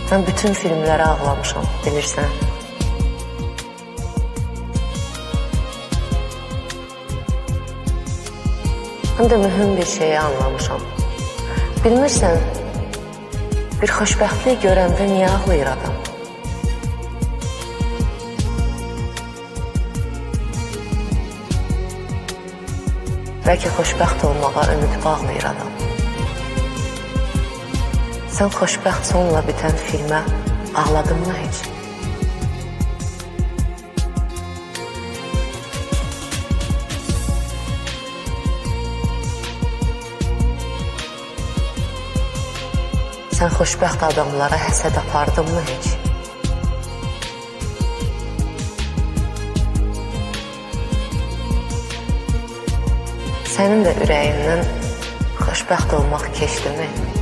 Mən bütün filmlərə ağlamışam, bilirsən. Həm də mühüm bir şeyi anlamışam. Bilmirsən, bir xoşbəxtlik görəndə niyə ağlayır adam? Bəlkə xoşbəxt olmağa ümid bağlayır adam. Sən xoşbəxt sonla bitən filmə ağladın mı heç? Sən xoşbəxt adamlara həsəd apardın mı heç? Sənin də ürəyindən xoşbəxt olmaq keçdi mi?